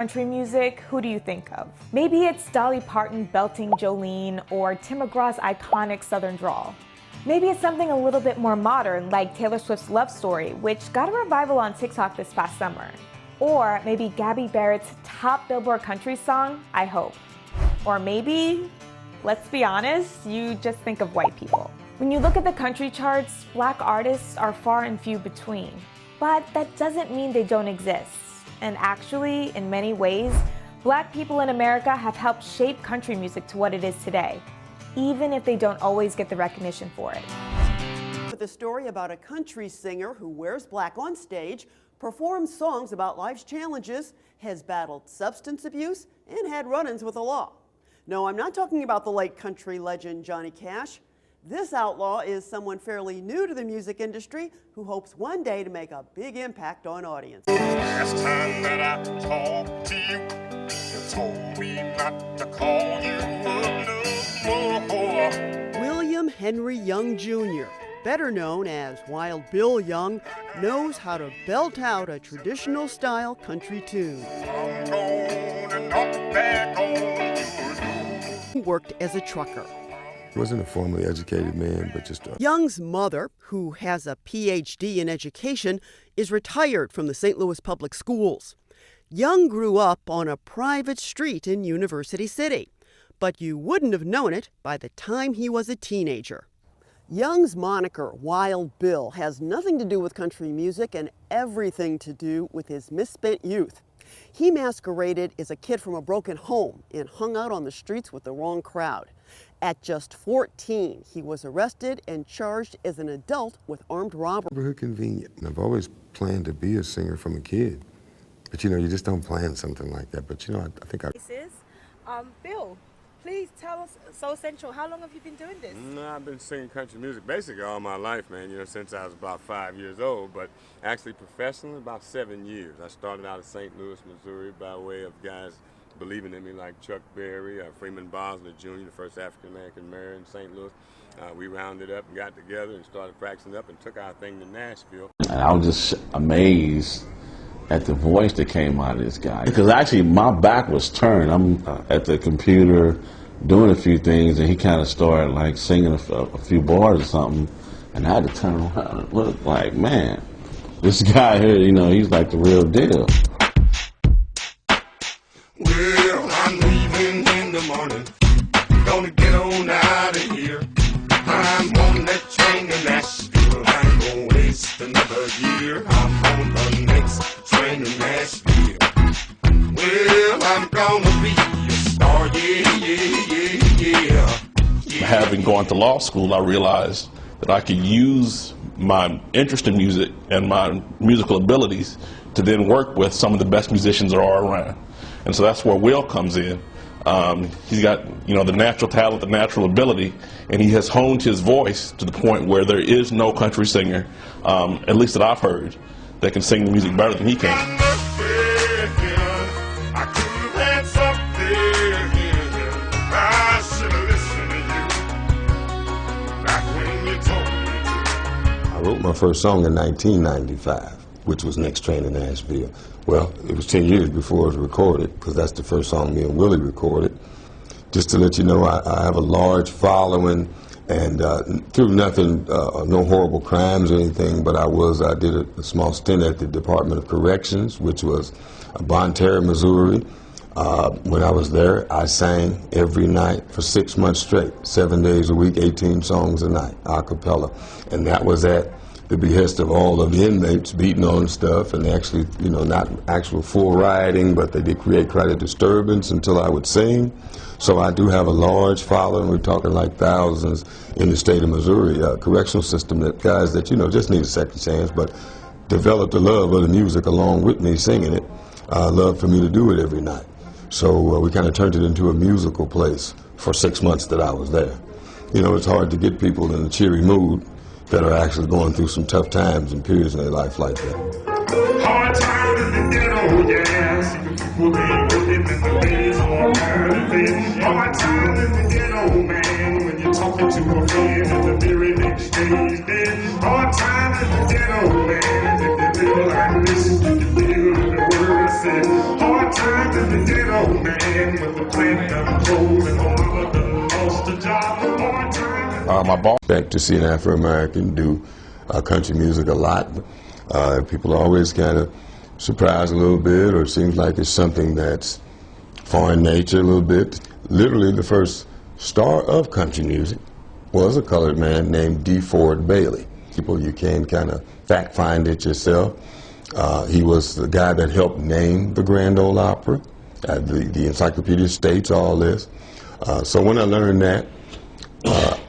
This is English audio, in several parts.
Country music, who do you think of? Maybe it's Dolly Parton belting Jolene or Tim McGraw's iconic Southern drawl. Maybe it's something a little bit more modern like Taylor Swift's Love Story, which got a revival on TikTok this past summer. Or maybe Gabby Barrett's top Billboard country song, I Hope. Or maybe, let's be honest, you just think of white people. When you look at the country charts, black artists are far and few between. But that doesn't mean they don't exist. And actually, in many ways, black people in America have helped shape country music to what it is today, even if they don't always get the recognition for it. With a story about a country singer who wears black on stage, performs songs about life's challenges, has battled substance abuse, and had run-ins with the law. No, I'm not talking about the late country legend Johnny Cash. This outlaw is someone fairly new to the music industry who hopes one day to make a big impact on audiences. Last time that I talked to you, you told me not to call you up no more. William Henry Young Jr., better known as Wild Bill Young, knows how to belt out a traditional style country tune. I'm gonna knock back on your door. He worked as a trucker. He wasn't a formally educated man, but just Young's mother, who has a PhD in education, is retired from the St. Louis Public Schools. Young grew up on a private street in University City, but you wouldn't have known it by the time he was a teenager. Young's moniker, Wild Bill, has nothing to do with country music and everything to do with his misspent youth. He masqueraded as a kid from a broken home and hung out on the streets with the wrong crowd. At just 14, he was arrested and charged as an adult with armed robbery. neighborhood convenient. And I've always planned to be a singer from a kid. But you know, you just don't plan something like that. But you know, I think I... This is Bill. Please tell us, Soul Central, how long have you been doing this? I've been singing country music basically all my life, man, since I was about 5 years old, but actually professionally about 7 years. I started out in St. Louis, Missouri by way of guys believing in me like Chuck Berry, Freeman Bosler Jr., the first African-American mayor in St. Louis. We rounded up and got together and started practicing up and took our thing to Nashville. And I was just amazed at the voice that came out of this guy. Because actually my back was turned. I'm at the computer doing a few things and he kind of started like singing a few bars or something. And I had to turn around and look like, man, this guy here, he's like the real deal. Well, I'm leaving in the morning. Gonna get on out of here. I'm on that train to Nashville. I ain't gonna waste another year. I'm on the next train to Nashville. Well, I'm gonna be a star, yeah. Having gone to law school, I realized that I could use my interest in music and my musical abilities to then work with some of the best musicians there are around. And so that's where Will comes in. He's got, the natural talent, the natural ability, and he has honed his voice to the point where there is no country singer, at least that I've heard, that can sing the music better than he can. I wrote my first song in 1995, which was Next Train to Nashville. Well, it was 10 years before it was recorded, because that's the first song me and Willie recorded. Just to let you know, I have a large following, and through nothing, no horrible crimes or anything, but I did a small stint at the Department of Corrections, which was Bonne Terre, Missouri. When I was there, I sang every night for 6 months straight, 7 days a week, 18 songs a night, a cappella. And that was at the behest of all of the inmates beating on stuff, and actually, not actual full rioting, but they did create quite a disturbance until I would sing. So I do have a large following. We're talking like thousands in the state of Missouri, correctional system, that guys that, just need a second chance, but developed a love of the music along with me singing it, love for me to do it every night. So we kind of turned it into a musical place for 6 months that I was there. It's hard to get people in a cheery mood that are actually going through some tough times and periods in their life like that. Hard times in the ghetto, yeah. See the people ain't working and the ladies all hurting. Hard times in the ghetto, man. When you're talking to a friend and the very next day he's dead. Hard times in the ghetto, man. If they feel like this, you can feel the word said. Hard time to get old man with a plant of gold and my mama done lost a job. More time. My boss. Expect to see an Afro-American do country music a lot. People are always kind of surprised a little bit, or it seems like it's something that's foreign nature a little bit. Literally, the first star of country music was a colored man named DeFord Bailey. People, you can kind of fact find it yourself. He was the guy that helped name the Grand Ole Opera. The Encyclopedia states all this. So when I learned that,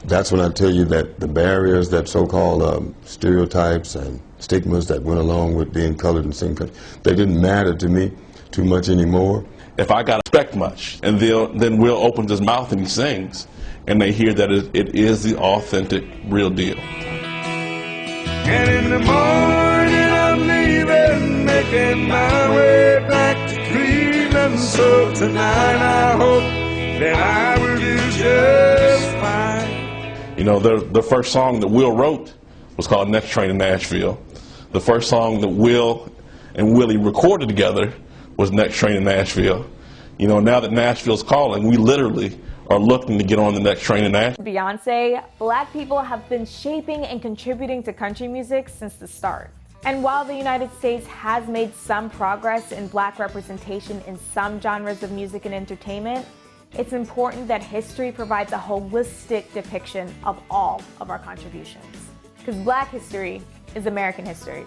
that's when I tell you that the barriers, that so-called stereotypes and stigmas that went along with being colored and singing country, they didn't matter to me too much anymore. If I got to expect much, and then Will opens his mouth and he sings, and they hear that it is the authentic, real deal. And in the morning I'm leaving, making my way back to Cleveland. So tonight I hope that I will do just fine. You know, the first song that Will wrote was called Next Train to Nashville. The first song that Will and Willie recorded together was Next Train to Nashville. You know, now that Nashville's calling, we literally are looking to get on the next train to Nashville. Beyonce, Black people have been shaping and contributing to country music since the start. And while the United States has made some progress in Black representation in some genres of music and entertainment, it's important that history provides a holistic depiction of all of our contributions. Because Black history is American history.